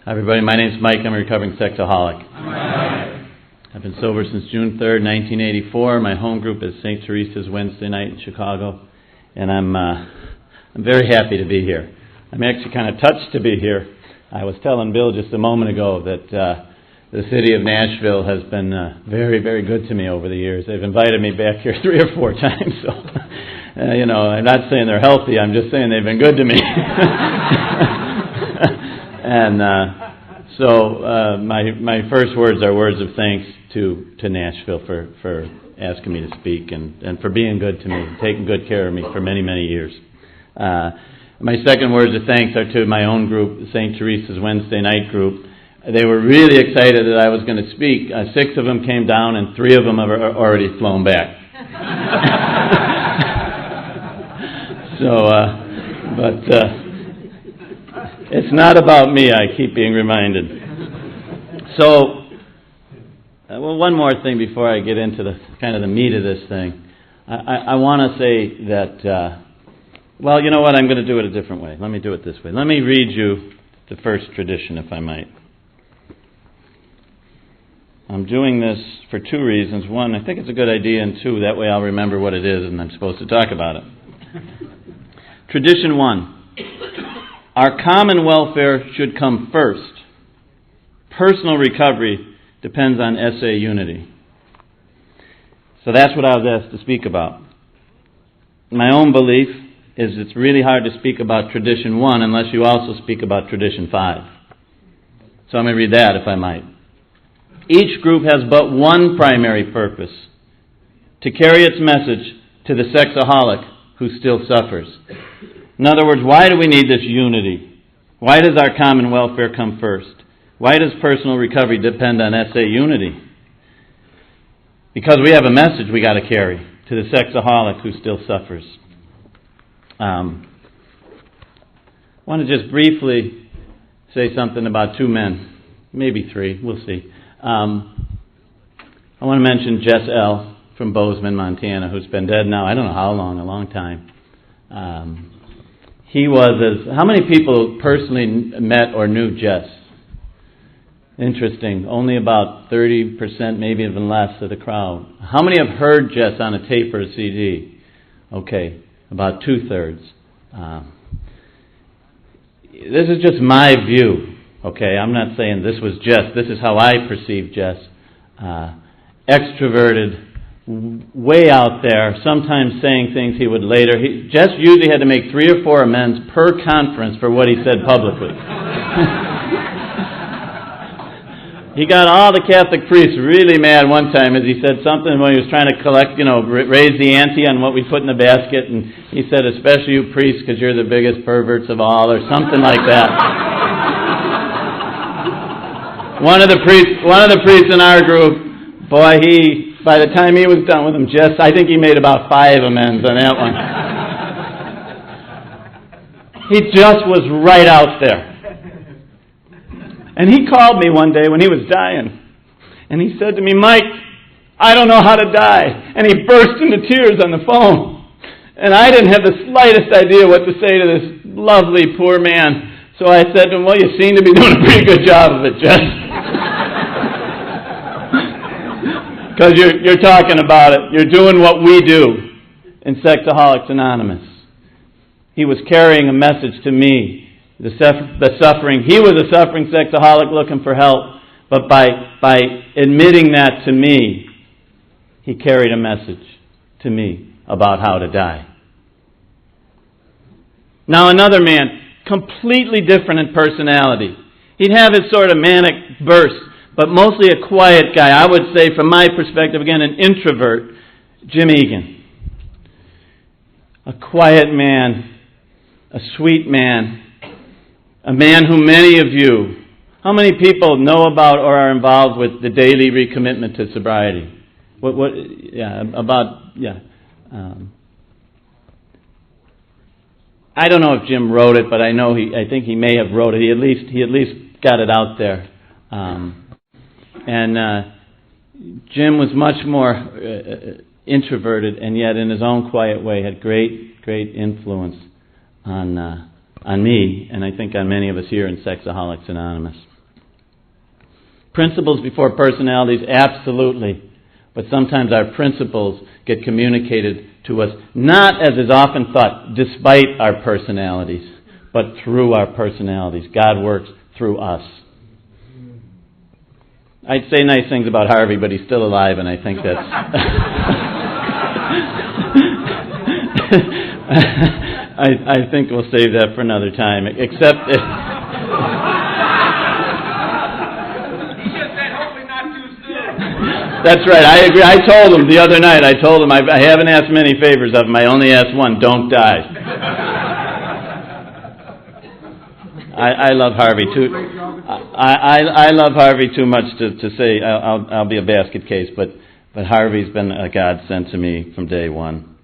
Hi everybody, my name's Mike. I'm a recovering sexaholic. I've been sober since June 3rd, 1984. My home group is St. Teresa's Wednesday night in Chicago, and I'm very happy to be here. I'm actually kind of touched to be here. I was telling Bill just a moment ago that the city of Nashville has been very, very good to me over the years. They've invited me back here 3 or 4 times, so I'm not saying they're healthy. I'm just saying they've been good to me. And so my first words are words of thanks to Nashville for asking me to speak and for being good to me, taking good care of me for many, many years. My second words of thanks are to my own group, St. Teresa's Wednesday night group. They were really excited that I was going to speak. 6 of them came down and 3 of them have already flown back. It's not about me, I keep being reminded. So, one more thing before I get into the kind of the meat of this thing. I want to say that, you know what, I'm going to do it a different way. Let me do it this way. Let me read you the first tradition, if I might. I'm doing this for 2 reasons. 1, I think it's a good idea, and 2, that way I'll remember what it is and I'm supposed to talk about it. Tradition 1. Our common welfare should come first. Personal recovery depends on SA unity. So that's what I was asked to speak about. My own belief is it's really hard to speak about tradition 1 unless you also speak about tradition 5. So I'm going to read that, if I might. Each group has but one primary purpose: to carry its message to the sexaholic who still suffers. In other words, why do we need this unity? Why does our common welfare come first? Why does personal recovery depend on SA unity? Because we have a message we got to carry to the sexaholic who still suffers. I want to just briefly say something about 2 men, maybe 3, we'll see. I want to mention Jess L. from Bozeman, Montana, who's been dead now, I don't know how long, a long time. How many people personally met or knew Jess? Interesting. Only about 30%, maybe even less of the crowd. How many have heard Jess on a tape or a CD? Okay, about 2/3. This is just my view. Okay, I'm not saying this was Jess. This is how I perceive Jess. Extroverted, way out there, sometimes saying things he would later. Jess usually had to make 3 or 4 amends per conference for what he said publicly. He got all the Catholic priests really mad one time as he said something when he was trying to collect, raise the ante on what we put in the basket, and he said, especially you priests, because you're the biggest perverts of all, or something like that. One of the priests in our group, boy, by the time he was done with them, I think he made about 5 amends on that one. He just was right out there. And he called me one day when he was dying. And he said to me, Mike, I don't know how to die. And he burst into tears on the phone. And I didn't have the slightest idea what to say to this lovely poor man. So I said to him, well, you seem to be doing a pretty good job of it, Jess. Because you're talking about it. You're doing what we do in Sexaholics Anonymous. He was carrying a message to me, the suffering. He was a suffering sexaholic looking for help, but by admitting that to me, he carried a message to me about how to die. Now another man, completely different in personality. He'd have his sort of manic bursts, but mostly a quiet guy. I would say, from my perspective, again, an introvert, Jim Egan. A quiet man, a sweet man, a man who many of you, how many people know about or are involved with the daily recommitment to sobriety? I don't know if Jim wrote it, but I think he may have wrote it. He at least got it out there. Jim was much more introverted, and yet in his own quiet way had great influence on me, and I think on many of us here in Sexaholics Anonymous. Principles before personalities, absolutely. But sometimes our principles get communicated to us, not as is often thought, despite our personalities, but through our personalities. God works through us. I'd say nice things about Harvey, but he's still alive, and I think that's... I think we'll save that for another time, except... He just said, hopefully not too soon. That's right, I agree. I told him the other night, I haven't asked many favors of him, I only asked one, don't die. I love Harvey too. I love Harvey too much to say I'll be a basket case, but Harvey's been a godsend to me from day one.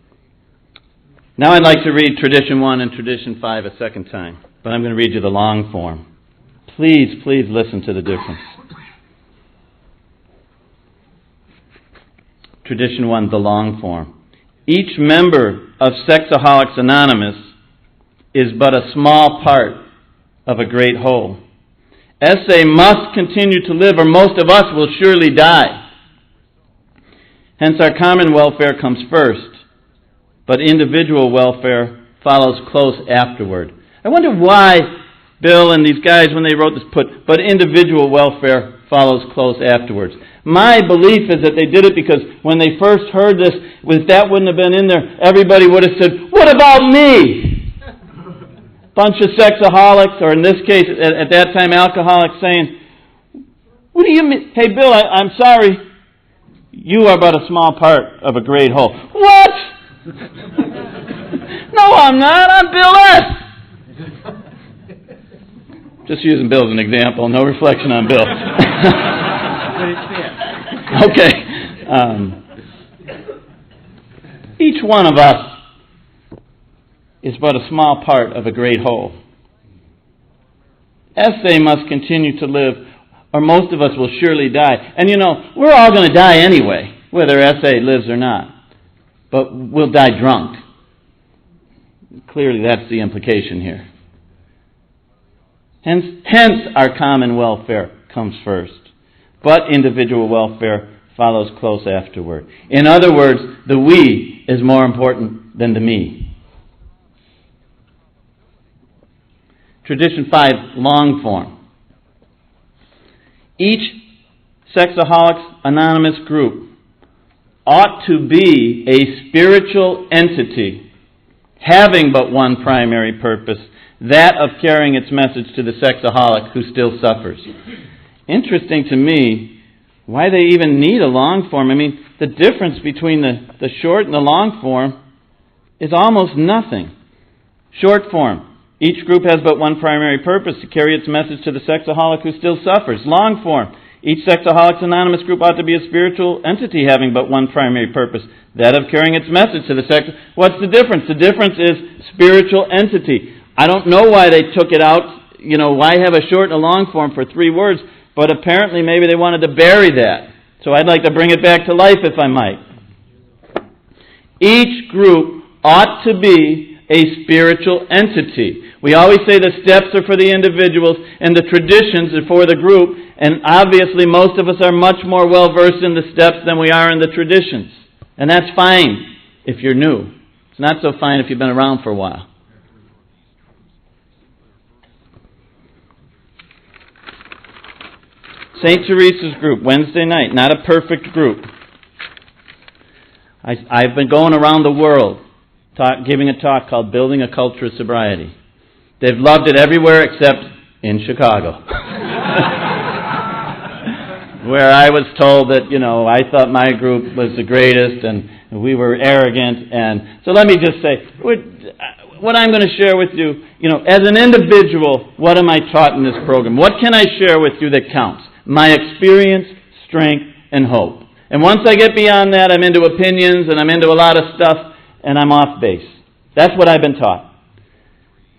Now I'd like to read Tradition 1 and Tradition 5 a second time, but I'm going to read you the long form. Please listen to the difference. Tradition 1, the long form. Each member of Sexaholics Anonymous is but a small part of a great whole. SA must continue to live, or most of us will surely die. Hence our common welfare comes first, but individual welfare follows close afterward. I wonder why Bill and these guys, when they wrote this, but individual welfare follows close afterwards. My belief is that they did it because when they first heard this, if that wouldn't have been in there, everybody would have said, what about me? Bunch of sexaholics, or in this case, at that time, alcoholics, saying, what do you mean? Hey, Bill, I'm sorry. You are but a small part of a great whole. What? No, I'm not. I'm Bill S. Just using Bill as an example. No reflection on Bill. Okay. Each one of us is but a small part of a great whole. SA must continue to live, or most of us will surely die. And we're all going to die anyway, whether SA lives or not. But we'll die drunk. Clearly that's the implication here. Hence our common welfare comes first. But individual welfare follows close afterward. In other words, the we is more important than the me. Tradition 5, long form. Each Sexaholics Anonymous group ought to be a spiritual entity having but one primary purpose, that of carrying its message to the sexaholic who still suffers. Interesting to me why they even need a long form. I mean, the difference between the short and the long form is almost nothing. Short form. Each group has but one primary purpose, to carry its message to the sexaholic who still suffers. Long form. Each Sexaholics Anonymous group ought to be a spiritual entity having but one primary purpose, that of carrying its message to the sex. What's the difference? The difference is spiritual entity. I don't know why they took it out. Why have a short and a long form for 3 words? But apparently maybe they wanted to bury that. So I'd like to bring it back to life, if I might. Each group ought to be a spiritual entity. We always say the steps are for the individuals and the traditions are for the group, and obviously most of us are much more well-versed in the steps than we are in the traditions. And that's fine if you're new. It's not so fine if you've been around for a while. St. Teresa's group, Wednesday night, not a perfect group. I've been going around the world giving a talk called Building a Culture of Sobriety. They've loved it everywhere except in Chicago. Where I was told that, I thought my group was the greatest and we were arrogant. And so let me just say, what I'm going to share with you, as an individual, what am I taught in this program? What can I share with you that counts? My experience, strength, and hope. And once I get beyond that, I'm into opinions and I'm into a lot of stuff and I'm off base. That's what I've been taught.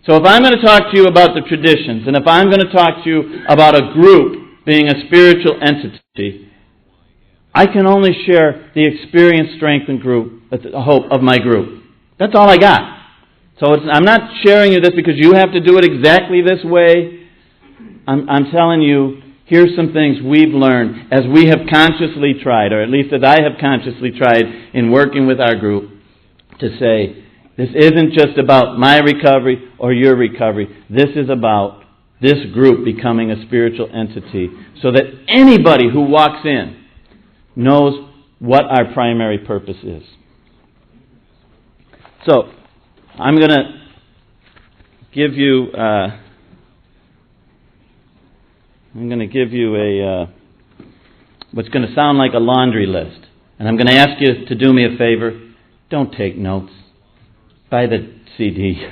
So if I'm going to talk to you about the traditions, and if I'm going to talk to you about a group being a spiritual entity, I can only share the experience, strength, and hope of my group. That's all I got. So I'm not sharing you this because you have to do it exactly this way. I'm telling you, Here's some things we've learned as we have consciously tried, or at least as I have consciously tried in working with our group, to say, this isn't just about my recovery or your recovery. This is about this group becoming a spiritual entity so that anybody who walks in knows what our primary purpose is. So, I'm going to give you a what's going to sound like a laundry list. And I'm going to ask you to do me a favor. Don't take notes. Buy the CD.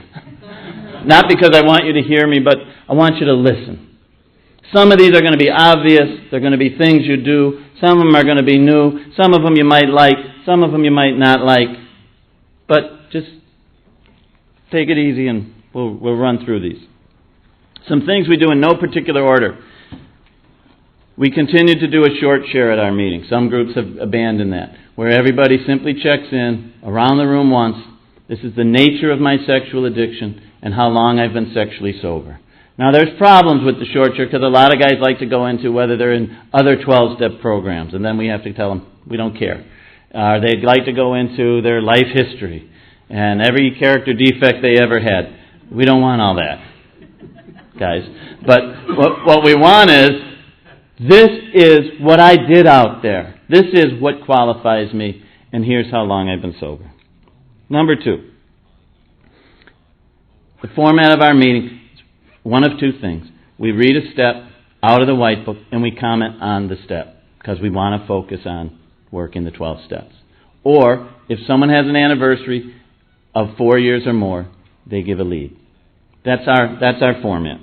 Not because I want you to hear me, but I want you to listen. Some of these are going to be obvious. They're going to be things you do. Some of them are going to be new. Some of them you might like. Some of them you might not like. But just take it easy and we'll run through these. Some things we do in no particular order. We continue to do a short share at our meeting. Some groups have abandoned that, where everybody simply checks in around the room once. This is the nature of my sexual addiction and how long I've been sexually sober. Now, there's problems with the short share because a lot of guys like to go into whether they're in other 12-step programs, and then we have to tell them, we don't care. They'd like to go into their life history and every character defect they ever had. We don't want all that, guys. But what we want is, this is what I did out there. This is what qualifies me, and here's how long I've been sober. Number 2. The format of our meeting is one of two things. We read a step out of the white book, and we comment on the step, because we want to focus on working the 12 steps. Or, if someone has an anniversary of 4 years or more, they give a lead. That's our format.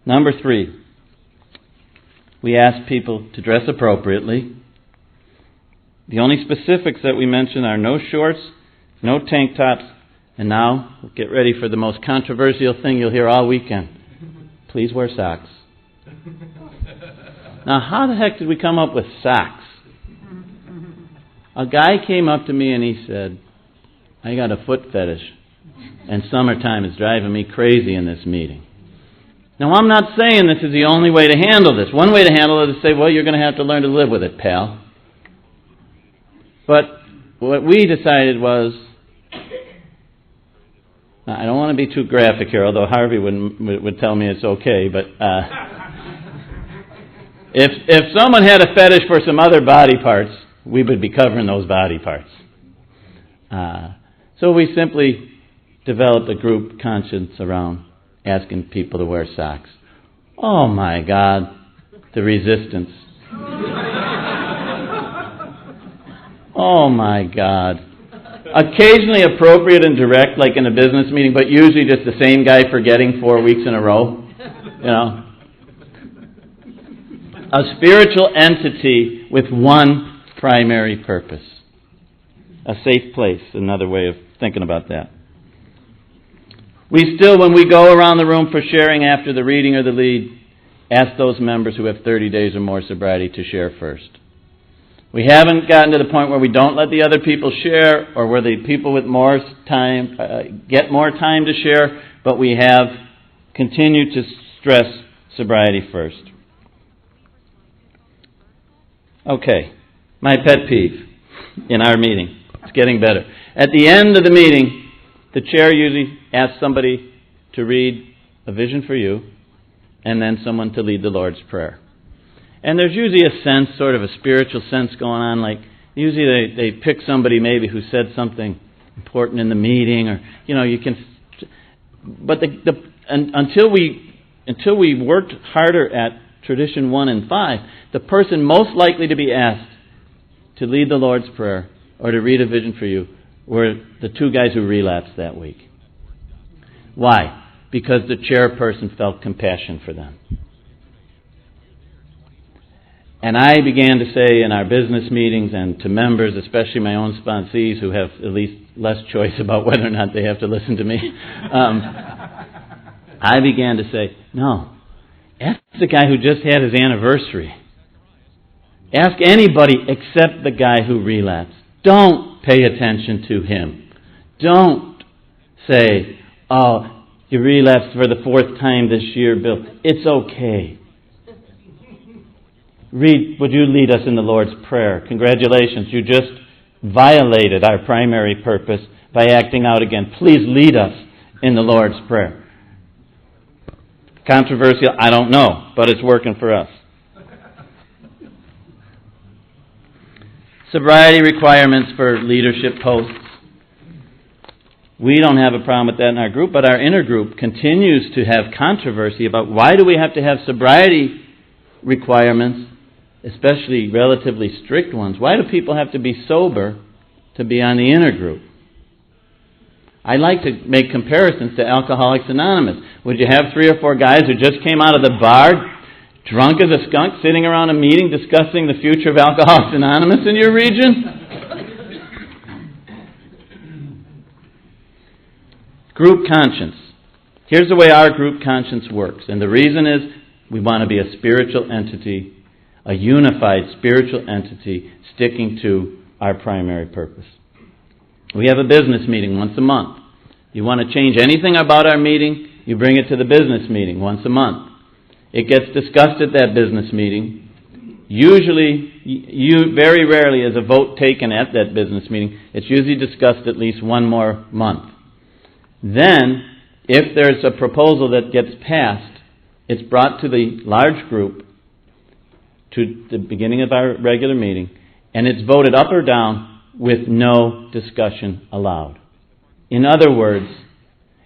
Number 3, we ask people to dress appropriately. The only specifics that we mention are no shorts, no tank tops, and now, get ready for the most controversial thing you'll hear all weekend. Please wear socks. Now, how the heck did we come up with socks? A guy came up to me and he said, I got a foot fetish, and summertime is driving me crazy in this meeting. Now, I'm not saying this is the only way to handle this. One way to handle it is to say, well, you're going to have to learn to live with it, pal. But what we decided was, I don't want to be too graphic here, although Harvey would tell me it's okay, but if someone had a fetish for some other body parts, we would be covering those body parts. So we simply developed a group conscience around asking people to wear socks. Oh my God, the resistance. Oh my God. Occasionally appropriate and direct, like in a business meeting, but usually just the same guy forgetting 4 weeks in a row. You know. A spiritual entity with one primary purpose. A safe place, another way of thinking about that. We still, when we go around the room for sharing after the reading or the lead, ask those members who have 30 days or more sobriety to share first. We haven't gotten to the point where we don't let the other people share, or where the people with more time get more time to share, but we have continued to stress sobriety first. Okay, my pet peeve in our meeting. It's getting better. At the end of the meeting, the chair usually asks somebody to read a vision for you, and then someone to lead the Lord's Prayer. And there's usually a sense, sort of a spiritual sense going on, like usually they pick somebody maybe who said something important in the meeting, or, you know, you can, but until we worked harder at tradition 1 and 5, the person most likely to be asked to lead the Lord's Prayer or to read a vision for you were the 2 guys who relapsed that week. Why? Because the chairperson felt compassion for them. And I began to say in our business meetings and to members, especially my own sponsees who have at least less choice about whether or not they have to listen to me, I began to say, no, ask the guy who just had his anniversary. Ask anybody except the guy who relapsed. Don't pay attention to him. Don't say, oh, You relapsed for the 4th time this year, Bill. It's okay. Would you lead us in the Lord's Prayer? Congratulations, you just violated our primary purpose by acting out again. Please lead us in the Lord's Prayer. Controversial? I don't know, but it's working for us. Sobriety requirements for leadership posts. We don't have a problem with that in our group, but our inner group continues to have controversy about why do we have to have sobriety requirements, especially relatively strict ones. Why do people have to be sober to be on the inner group? I like to make comparisons to Alcoholics Anonymous. Would you have 3 or 4 guys who just came out of the bar, drunk as a skunk, sitting around a meeting discussing the future of Alcoholics Anonymous in your region? Group conscience. Here's the way our group conscience works. And the reason is we want to be a spiritual entity, a unified spiritual entity sticking to our primary purpose. We have a business meeting once a month. You want to change anything about our meeting, you bring it to the business meeting once a month. It gets discussed at that business meeting. Usually, very rarely is a vote taken at that business meeting. It's usually discussed at least one more month. Then, if there's a proposal that gets passed, it's brought to the large group to the beginning of our regular meeting, and it's voted up or down with no discussion allowed. In other words,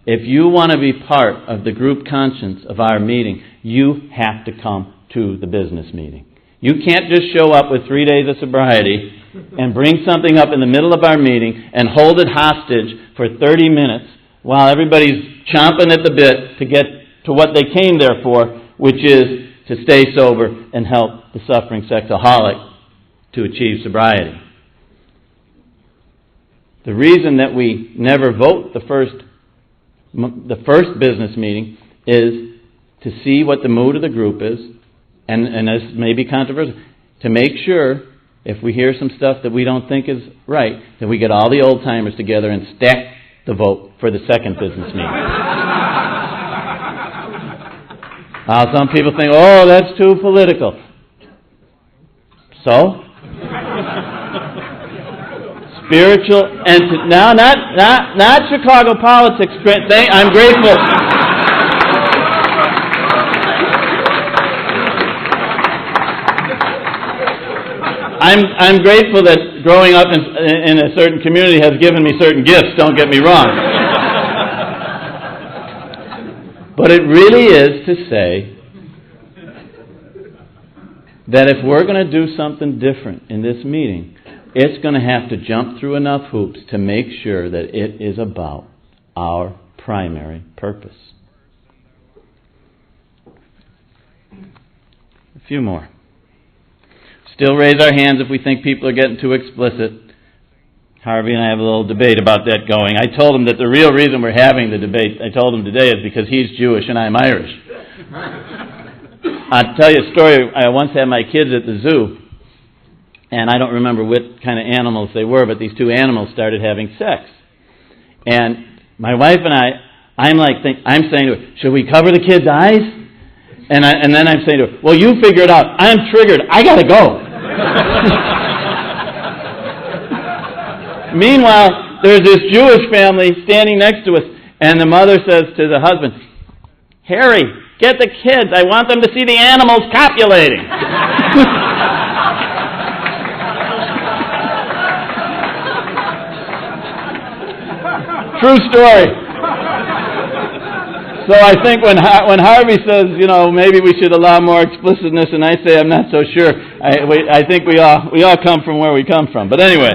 if you want to be part of the group conscience of our meeting, you have to come to the business meeting. You can't just show up with 3 days of sobriety and bring something up in the middle of our meeting and hold it hostage for 30 minutes while everybody's chomping at the bit to get to what they came there for, which is to stay sober and help the suffering sexaholic to achieve sobriety. The reason that we never vote the first business meeting is to see what the mood of the group is, and this may be controversial, to make sure, if we hear some stuff that we don't think is right, that we get all the old-timers together and stack the vote for the second business meeting. Some people think, oh, that's too political. So? Spiritual entity. Now, not Chicago politics. I'm grateful. I'm grateful that growing up in a certain community has given me certain gifts, don't get me wrong. But it really is to say that if we're going to do something different in this meeting, it's going to have to jump through enough hoops to make sure that it is about our primary purpose. A few more. Still raise our hands if we think people are getting too explicit. Harvey and I have a little debate about that going. I told him that the real reason we're having the debate, I told him today, is because he's Jewish and I'm Irish. I'll tell you a story. I once had my kids at the zoo, and I don't remember what kind of animals they were, but these 2 animals started having sex. And my wife and I'm saying to her, should we cover the kids' eyes? And then I'm saying to her, well, you figure it out. I'm triggered. I got to go. Meanwhile, there's this Jewish family standing next to us, and the mother says to the husband, Harry, get the kids. I want them to see the animals copulating. True story. So I think when Harvey says, maybe we should allow more explicitness, and I say I'm not so sure, I think we all come from where we come from. But anyway.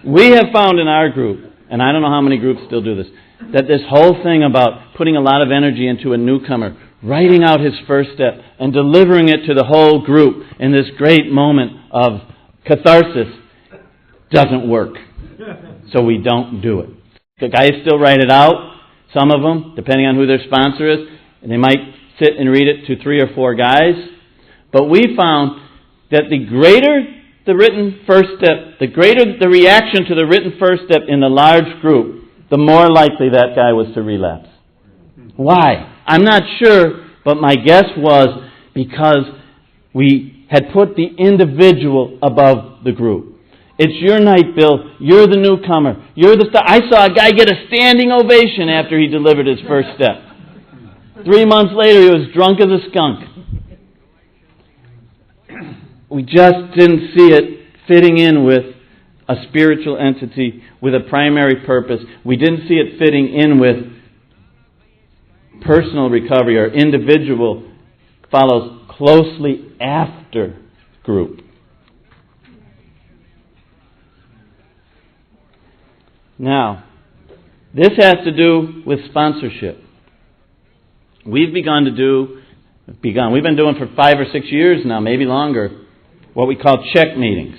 We have found in our group, and I don't know how many groups still do this, that this whole thing about putting a lot of energy into a newcomer, writing out his first step, and delivering it to the whole group in this great moment of catharsis doesn't work. So we don't do it. The guys still write it out, some of them, depending on who their sponsor is, and they might sit and read it to 3 or 4 guys. But we found that the greater the written first step, the greater the reaction to the written first step in the large group, the more likely that guy was to relapse. Why? I'm not sure, but my guess was because we had put the individual above the group. It's your night, Bill. You're the newcomer. You're the star. I saw a guy get a standing ovation after he delivered his first step. 3 months later, he was drunk as a skunk. We just didn't see it fitting in with a spiritual entity with a primary purpose. We didn't see it fitting in with personal recovery, or individual follows closely after group. Now, this has to do with sponsorship. We've we've been doing for 5 or 6 years now, maybe longer, what we call check meetings.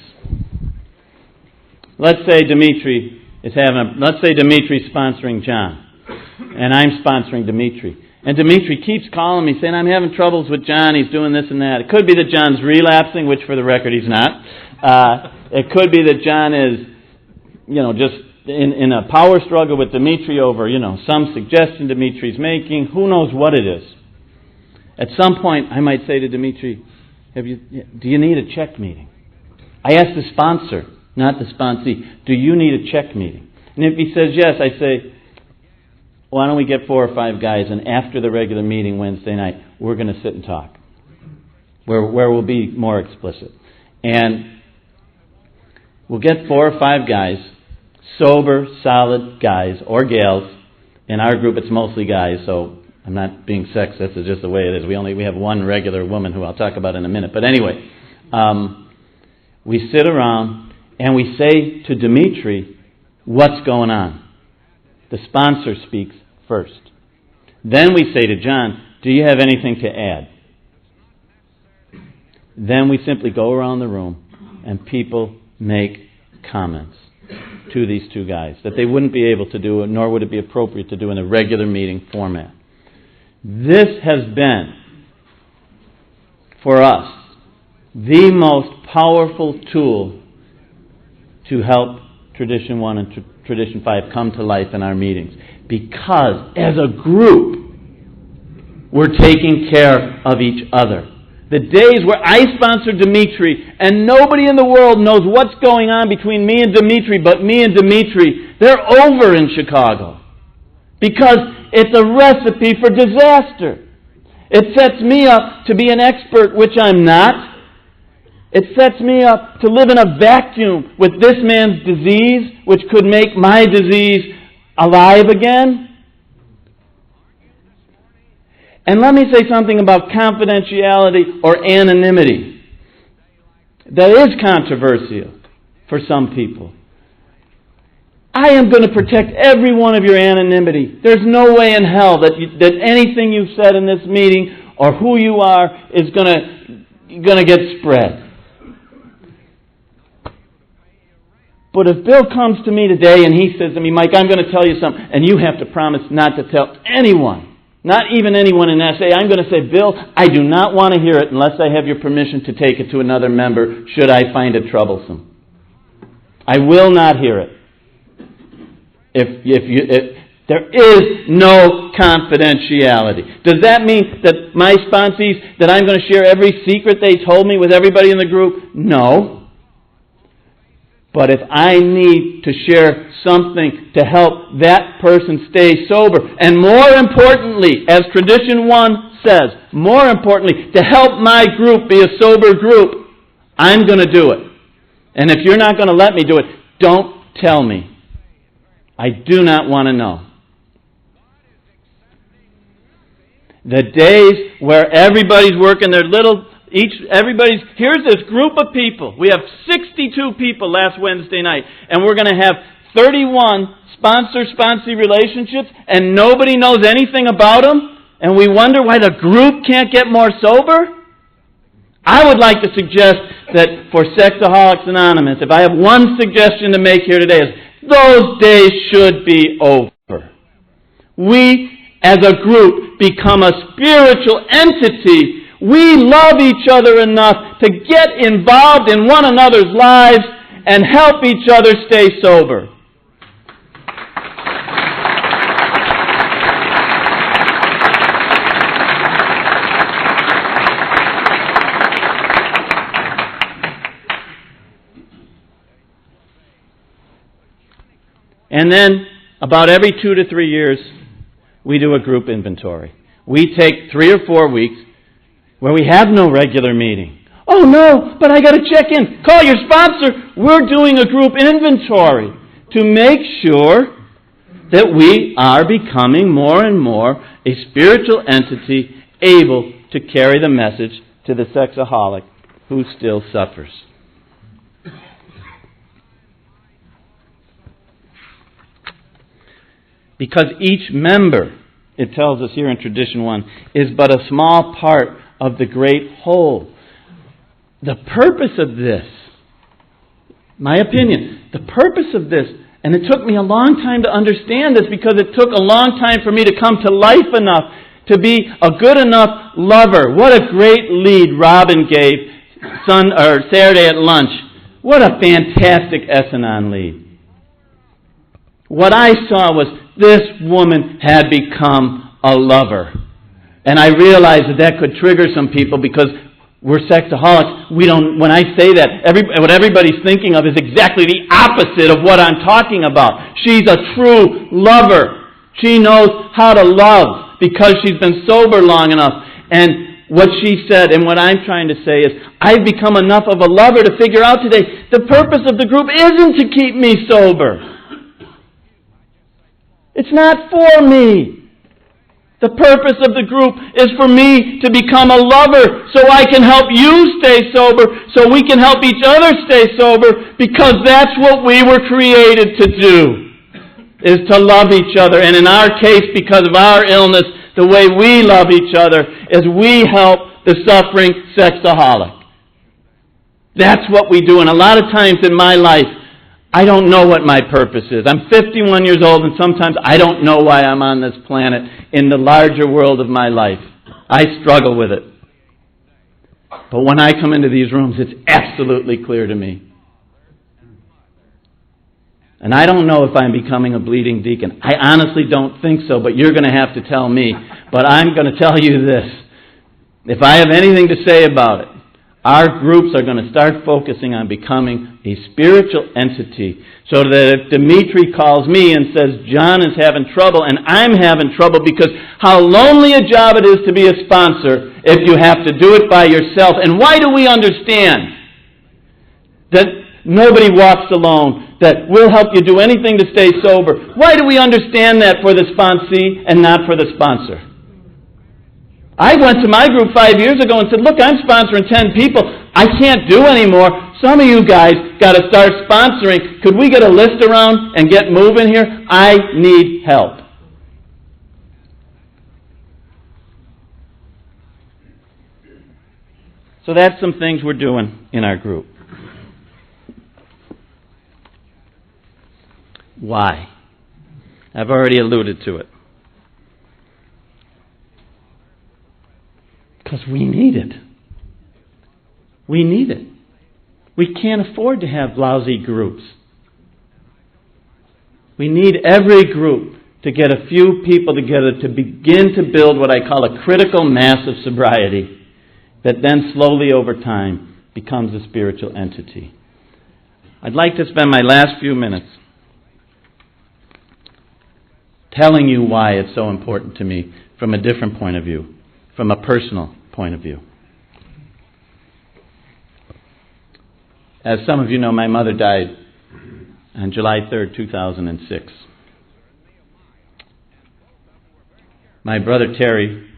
Let's say Dimitri's sponsoring John, and I'm sponsoring Dimitri. And Dimitri keeps calling me saying, I'm having troubles with John, he's doing this and that. It could be that John's relapsing, which for the record he's not. It could be that John is, just in a power struggle with Dimitri over, some suggestion Dimitri's making. Who knows what it is? At some point, I might say to Dimitri, do you need a check meeting? I ask the sponsor, not the sponsee, do you need a check meeting? And if he says yes, I say, why don't we get 4 or 5 guys, and after the regular meeting Wednesday night, we're going to sit and talk, where we'll be more explicit. And we'll get 4 or 5 guys, sober, solid guys or gals. In our group, it's mostly guys, so I'm not being sexist. It's just the way it is. We have one regular woman who I'll talk about in a minute. But anyway, we sit around and we say to Dimitri, what's going on? The sponsor speaks first. Then we say to John, do you have anything to add? Then we simply go around the room and people make comments to these 2 guys that they wouldn't be able to do, nor would it be appropriate to do in a regular meeting format. This has been, for us, the most powerful tool to help Tradition 1 and Tradition 5 come to life in our meetings. Because, as a group, we're taking care of each other. The days where I sponsor Dimitri and nobody in the world knows what's going on between me and Dimitri but me and Dimitri, they're over in Chicago. Because it's a recipe for disaster. It sets me up to be an expert, which I'm not. It sets me up to live in a vacuum with this man's disease, which could make my disease alive again. And let me say something about confidentiality or anonymity. That is controversial for some people. I am going to protect every one of your anonymity. There's no way in hell that anything you've said in this meeting or who you are is going to get spread. But if Bill comes to me today and he says to me, Mike, I'm going to tell you something, and you have to promise not to tell anyone, not even anyone in SA, I'm going to say, Bill, I do not want to hear it unless I have your permission to take it to another member should I find it troublesome. I will not hear it. If there is no confidentiality. Does that mean that my sponsees, that I'm going to share every secret they told me with everybody in the group? No. But if I need to share something to help that person stay sober, and more importantly, as Tradition 1 says, more importantly, to help my group be a sober group, I'm going to do it. And if you're not going to let me do it, don't tell me. I do not want to know. The days where everybody's working their little... here's this group of people. We have 62 people last Wednesday night, and we're going to have 31 sponsor-sponsee relationships, and nobody knows anything about them, and we wonder why the group can't get more sober? I would like to suggest that for Sexaholics Anonymous, if I have one suggestion to make here today, is those days should be over. We, as a group, become a spiritual entity we love each other enough to get involved in one another's lives and help each other stay sober. And then, about every 2 to 3 years, we do a group inventory. We take 3 or 4 weeks where we have no regular meeting. Oh no, but I got to check in. Call your sponsor. We're doing a group inventory to make sure that we are becoming more and more a spiritual entity able to carry the message to the sexaholic who still suffers. Because each member, it tells us here in Tradition 1, is but a small part of the great whole. The purpose of this, my opinion, the purpose of this, and it took me a long time to understand this because it took a long time for me to come to life enough to be a good enough lover. What a great lead Robin gave Saturday at lunch. What a fantastic S-Anon lead. What I saw was this woman had become a lover. And I realized that could trigger some people because we're sexaholics. When I say that, what everybody's thinking of is exactly the opposite of what I'm talking about. She's a true lover. She knows how to love because she's been sober long enough. And what she said and what I'm trying to say is, I've become enough of a lover to figure out today, the purpose of the group isn't to keep me sober. It's not for me. The purpose of the group is for me to become a lover so I can help you stay sober, so we can help each other stay sober, because that's what we were created to do, is to love each other. And in our case, because of our illness, the way we love each other is we help the suffering sexaholic. That's what we do. And a lot of times in my life, I don't know what my purpose is. I'm 51 years old, and sometimes I don't know why I'm on this planet in the larger world of my life. I struggle with it. But when I come into these rooms, it's absolutely clear to me. And I don't know if I'm becoming a bleeding deacon. I honestly don't think so, but you're going to have to tell me. But I'm going to tell you this. If I have anything to say about it, our groups are going to start focusing on becoming a spiritual entity so that if Dimitri calls me and says, John is having trouble and I'm having trouble, because how lonely a job it is to be a sponsor if you have to do it by yourself. And why do we understand that nobody walks alone, that we'll help you do anything to stay sober? Why do we understand that for the sponsee and not for the sponsor? I went to my group 5 years ago and said, look, I'm sponsoring 10 people. I can't do anymore. Some of you guys got to start sponsoring. Could we get a list around and get moving here? I need help. So that's some things we're doing in our group. Why? I've already alluded to it. Because we need it. We need it. We can't afford to have lousy groups. We need every group to get a few people together to begin to build what I call a critical mass of sobriety that then slowly over time becomes a spiritual entity. I'd like to spend my last few minutes telling you why it's so important to me from a different point of view, from a personal point of view. As some of you know, my mother died on July 3rd, 2006. My brother Terry,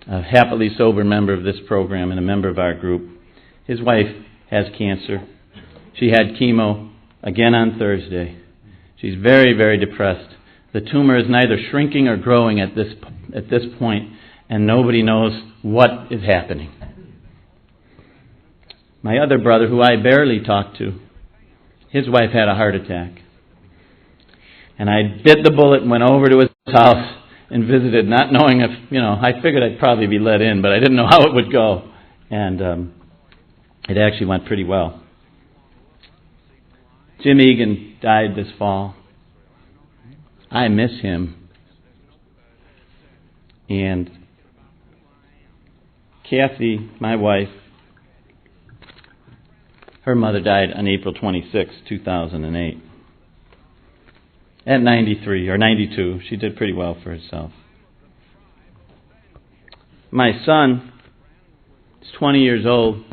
a happily sober member of this program and a member of our group, his wife has cancer. She had chemo again on Thursday. She's very, very depressed. The tumor is neither shrinking or growing at this point, and nobody knows what is happening. My other brother, who I barely talked to, his wife had a heart attack. And I bit the bullet and went over to his house and visited, not knowing if, I figured I'd probably be let in, but I didn't know how it would go. And it actually went pretty well. Jim Egan died this fall. I miss him. And Kathy, my wife, her mother died on April 26, 2008. At 93 or 92. She did pretty well for herself. My son is 20 years old.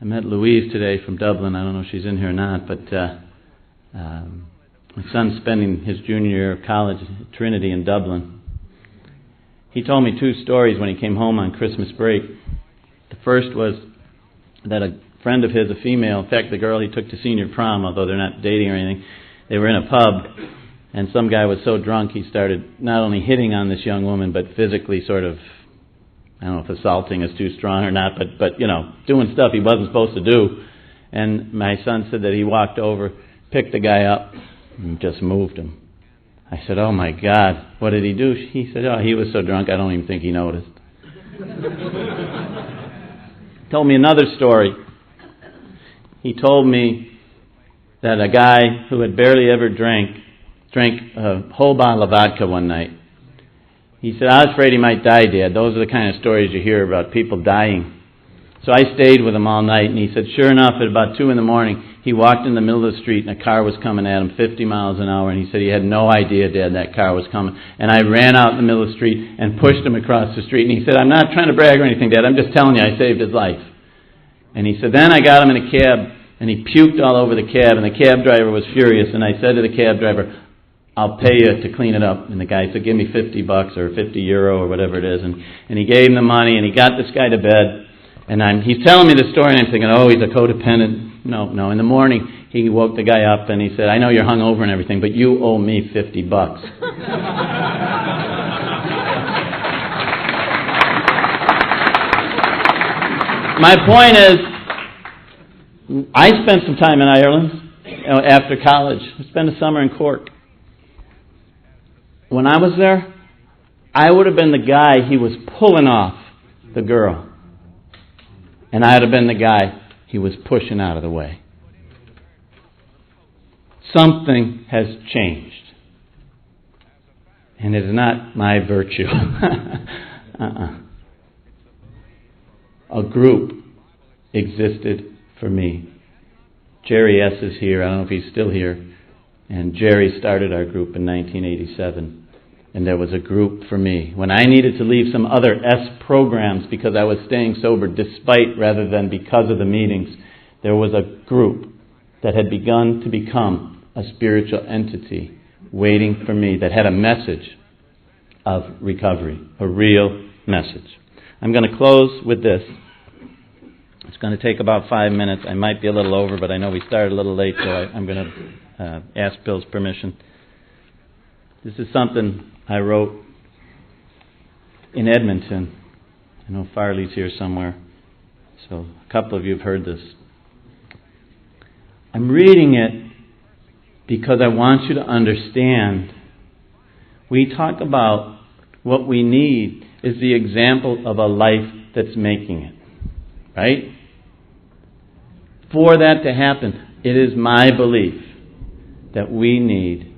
I met Louise today from Dublin. I don't know if she's in here or not, but my son's spending his junior year of college at Trinity in Dublin. He told me two stories when he came home on Christmas break. The first was that a friend of his, a female, in fact the girl he took to senior prom, although they're not dating or anything, they were in a pub, and some guy was so drunk he started not only hitting on this young woman, but physically sort of, I don't know if assaulting is too strong or not, but doing stuff he wasn't supposed to do. And my son said that he walked over, picked the guy up, and just moved him. I said, "Oh my God, what did he do?" He said, "Oh, he was so drunk I don't even think he noticed." Told me another story. He told me that a guy who had barely ever drank a whole bottle of vodka one night. He said, "I was afraid he might die, Dad." Those are the kind of stories you hear about people dying. So I stayed with him all night, and he said, sure enough, at about 2 a.m, he walked in the middle of the street, and a car was coming at him 50 miles an hour, and he said he had no idea, Dad, that car was coming. And I ran out in the middle of the street and pushed him across the street, and he said, "I'm not trying to brag or anything, Dad, I'm just telling you I saved his life." And he said, then I got him in a cab, and he puked all over the cab, and the cab driver was furious, and I said to the cab driver, "I'll pay you to clean it up." And the guy said, "Give me $50 or €50 or whatever it is." And he gave him the money, and he got this guy to bed. And he's telling me the story, and I'm thinking, oh, he's a codependent. No. In the morning, he woke the guy up, and he said, "I know you're hungover and everything, but you owe me $50. My point is, I spent some time in Ireland after college. I spent a summer in Cork. When I was there, I would have been the guy he was pulling off the girl. And I would have been the guy he was pushing out of the way. Something has changed. And it is not my virtue. A group existed for me. Jerry S. is here. I don't know if he's still here. And Jerry started our group in 1987. And there was a group for me. When I needed to leave some other S programs because I was staying sober despite rather than because of the meetings, there was a group that had begun to become a spiritual entity waiting for me that had a message of recovery, a real message. I'm going to close with this. It's going to take about 5 minutes. I might be a little over, but I know we started a little late, so I'm going to ask Bill's permission. This is something I wrote in Edmonton. I know Farley's here somewhere, so a couple of you have heard this. I'm reading it because I want you to understand. We talk about what we need is the example of a life that's making it, right? For that to happen, it is my belief that we need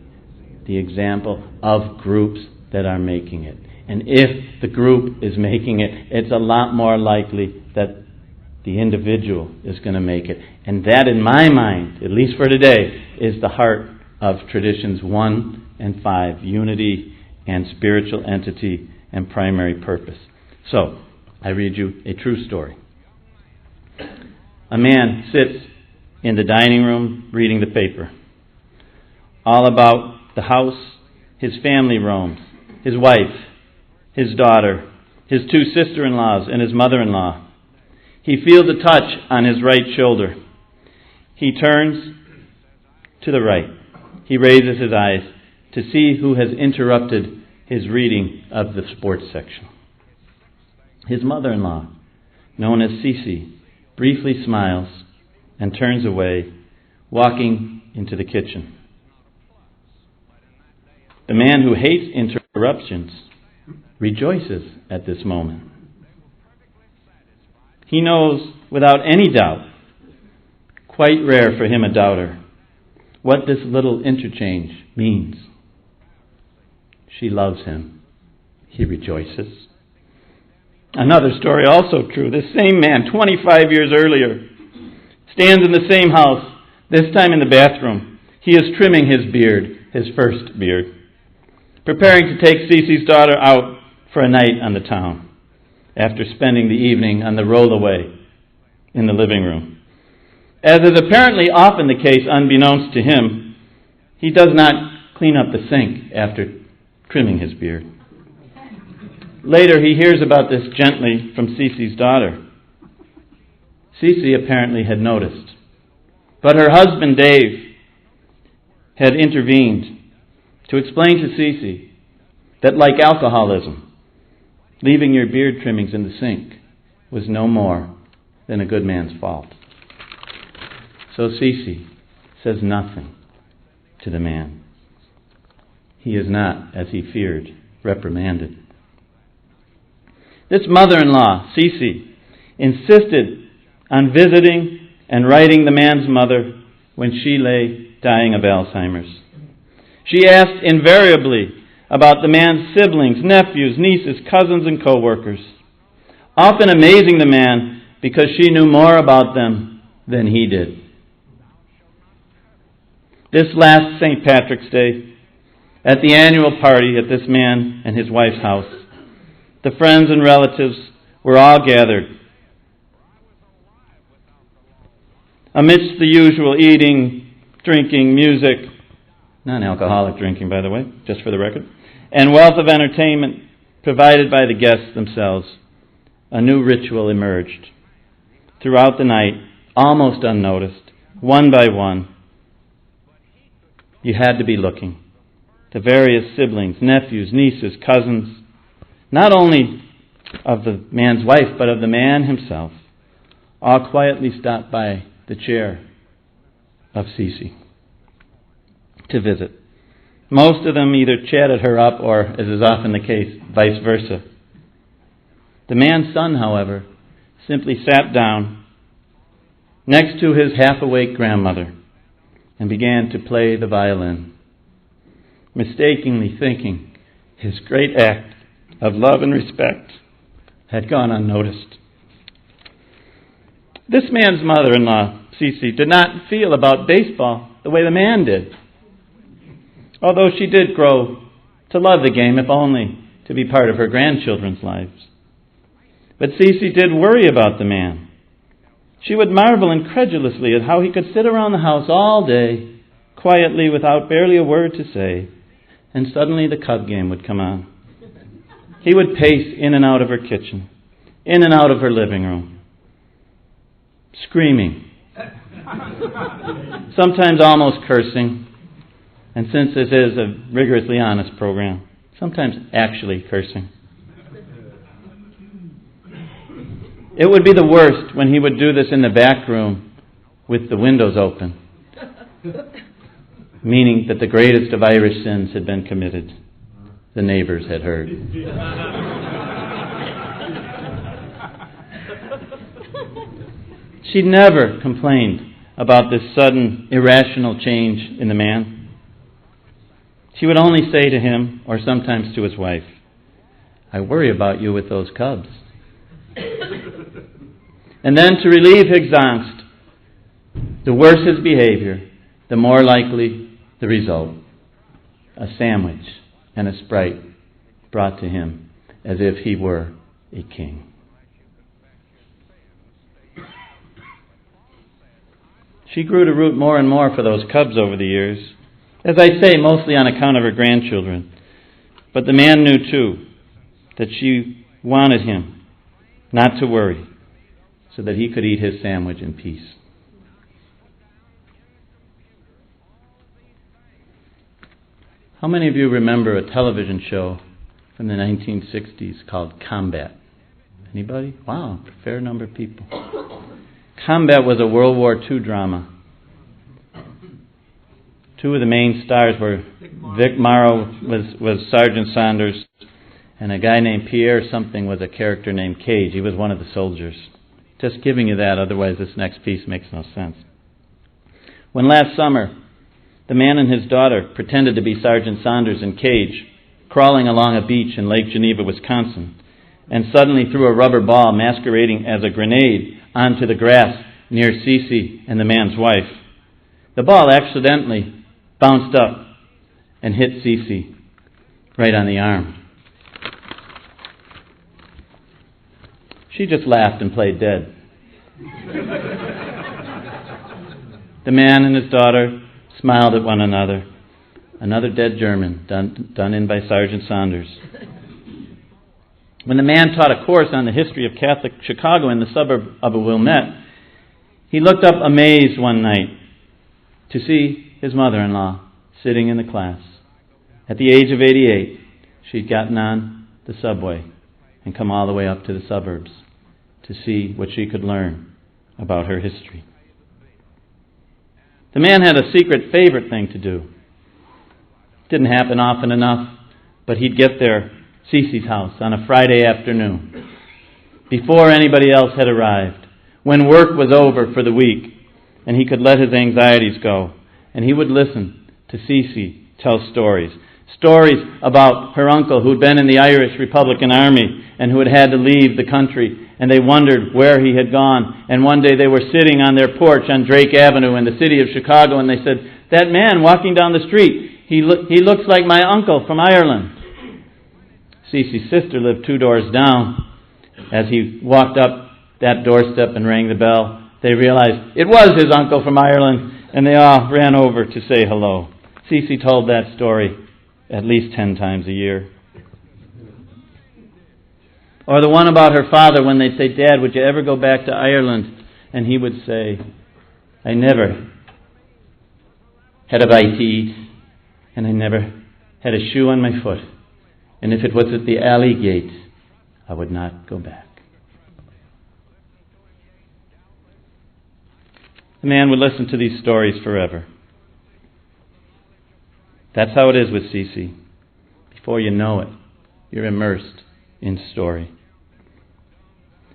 the example of groups that are making it. And if the group is making it, it's a lot more likely that the individual is going to make it. And that, in my mind, at least for today, is the heart of traditions 1 and 5, unity and spiritual entity and primary purpose. So, I read you a true story. A man sits in the dining room reading the paper. All about the house, his family roams, his wife, his daughter, his 2 sister-in-laws, and his mother-in-law. He feels a touch on his right shoulder. He turns to the right. He raises his eyes to see who has interrupted his reading of the sports section. His mother-in-law, known as Cece, briefly smiles and turns away, walking into the kitchen. The man who hates interruptions eruptions, rejoices at this moment. He knows without any doubt, quite rare for him a doubter, what this little interchange means. She loves him. He rejoices. Another story also true. This same man, 25 years earlier, stands in the same house, this time in the bathroom. He is trimming his beard, his first beard, preparing to take Cece's daughter out for a night on the town after spending the evening on the rollaway in the living room. As is apparently often the case unbeknownst to him, he does not clean up the sink after trimming his beard. Later he hears about this gently from Cece's daughter. Cece apparently had noticed, but her husband Dave had intervened to explain to Cece that, like alcoholism, leaving your beard trimmings in the sink was no more than a good man's fault. So Cece says nothing to the man. He is not, as he feared, reprimanded. This mother-in-law, Cece, insisted on visiting and writing the man's mother when she lay dying of Alzheimer's. She asked invariably about the man's siblings, nephews, nieces, cousins, and co-workers, often amazing the man because she knew more about them than he did. This last St. Patrick's Day, at the annual party at this man and his wife's house, the friends and relatives were all gathered. Amidst the usual eating, drinking, music, non-alcoholic drinking, by the way, just for the record, and wealth of entertainment provided by the guests themselves, a new ritual emerged. Throughout the night, almost unnoticed, one by one, you had to be looking. The various siblings, nephews, nieces, cousins, not only of the man's wife, but of the man himself, all quietly stopped by the chair of Cece to visit. Most of them either chatted her up or, as is often the case, vice versa. The man's son, however, simply sat down next to his half-awake grandmother and began to play the violin, mistakenly thinking his great act of love and respect had gone unnoticed. This man's mother-in-law, Cece, did not feel about baseball the way the man did, although she did grow to love the game, if only to be part of her grandchildren's lives. But Cece did worry about the man. She would marvel incredulously at how he could sit around the house all day, quietly, without barely a word to say, and suddenly the Cub game would come on. He would pace in and out of her kitchen, in and out of her living room, screaming, sometimes almost cursing, and since this is a rigorously honest program, sometimes actually cursing. It would be the worst when he would do this in the back room with the windows open, meaning that the greatest of Irish sins had been committed. The neighbors had heard. She never complained about this sudden, irrational change in the man. She would only say to him, or sometimes to his wife, "I worry about you with those cubs." And then to relieve his angst, the worse his behavior, the more likely the result. A sandwich and a Sprite brought to him as if he were a king. She grew to root more and more for those cubs over the years, as I say, mostly on account of her grandchildren. But the man knew too that she wanted him not to worry, so that he could eat his sandwich in peace. How many of you remember a television show from the 1960s called Combat? Anybody? Wow, a fair number of people. Combat was a World War II drama. Two of the main stars were Vic Morrow was Sergeant Saunders, and a guy named Pierre something was a character named Cage. He was one of the soldiers. Just giving you that, otherwise this next piece makes no sense. When last summer, the man and his daughter pretended to be Sergeant Saunders and Cage, crawling along a beach in Lake Geneva, Wisconsin, and suddenly threw a rubber ball masquerading as a grenade onto the grass near Cece and the man's wife. The ball accidentally bounced up and hit Cece right on the arm. She just laughed and played dead. The man and his daughter smiled at one another. Another dead German done in by Sergeant Saunders. When the man taught a course on the history of Catholic Chicago in the suburb of Wilmette, he looked up amazed one night to see his mother-in-law sitting in the class. At the age of 88, she'd gotten on the subway and come all the way up to the suburbs to see what she could learn about her history. The man had a secret favorite thing to do. Didn't happen often enough, but he'd get there, Cece's house, on a Friday afternoon, before anybody else had arrived, when work was over for the week, and he could let his anxieties go, and he would listen to Cece tell stories. Stories about her uncle who'd been in the Irish Republican Army and who had to leave the country, and they wondered where he had gone. And one day they were sitting on their porch on Drake Avenue in the city of Chicago, and they said, "That man walking down the street, he looks like my uncle from Ireland." Cece's sister lived 2 doors down. As he walked up that doorstep and rang the bell, they realized it was his uncle from Ireland, and they all ran over to say hello. Cece told that story at least 10 times a year. Or the one about her father when they'd say, "Dad, would you ever go back to Ireland?" And he would say, "I never had a bite to eat, and I never had a shoe on my foot. And if it was at the alley gate, I would not go back." The man would listen to these stories forever. That's how it is with Cece. Before you know it, you're immersed in story.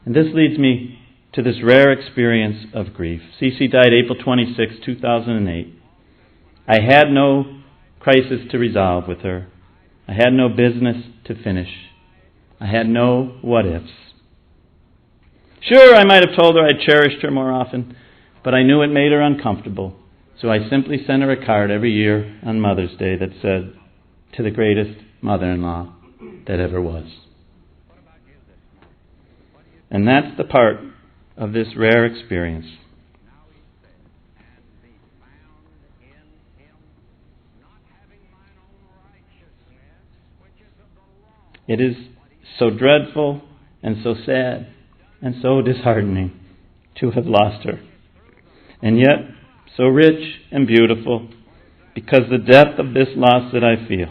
And this leads me to this rare experience of grief. Cece died April 26, 2008. I had no crisis to resolve with her. I had no business to finish. I had no what-ifs. Sure, I might have told her I cherished her more often, but I knew it made her uncomfortable. So I simply sent her a card every year on Mother's Day that said, "To the greatest mother-in-law that ever was." And that's the part of this rare experience. It is so dreadful and so sad and so disheartening to have lost her. And yet, so rich and beautiful, because the depth of this loss that I feel,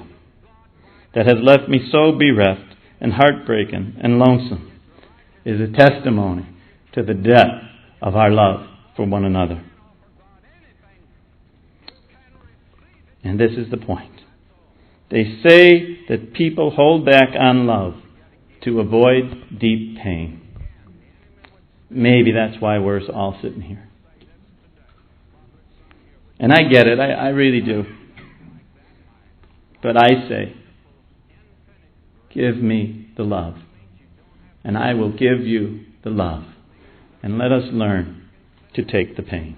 that has left me so bereft and heartbroken and lonesome, is a testimony to the depth of our love for one another. And this is the point. They say that people hold back on love to avoid deep pain. Maybe that's why we're all sitting here. And I get it, I really do. But I say, give me the love, and I will give you the love. And let us learn to take the pain.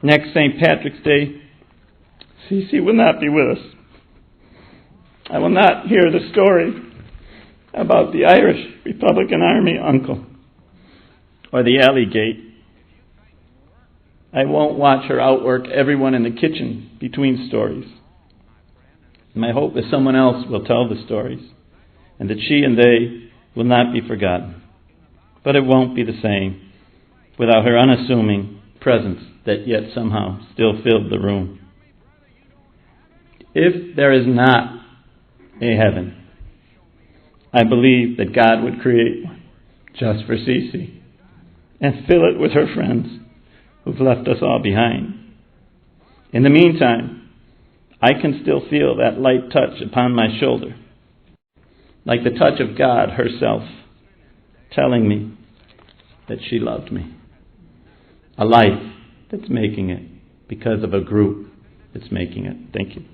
Next St. Patrick's Day, Cece will not be with us. I will not hear the story about the Irish Republican Army uncle or the alley gate. I won't watch her outwork everyone in the kitchen between stories. My hope is someone else will tell the stories, and that she and they will not be forgotten. But it won't be the same without her unassuming presence that yet somehow still filled the room. If there is not a heaven, I believe that God would create one just for Cece and fill it with her friends who've left us all behind. In the meantime, I can still feel that light touch upon my shoulder, like the touch of God herself, telling me that she loved me. A life that's making it because of a group that's making it. Thank you.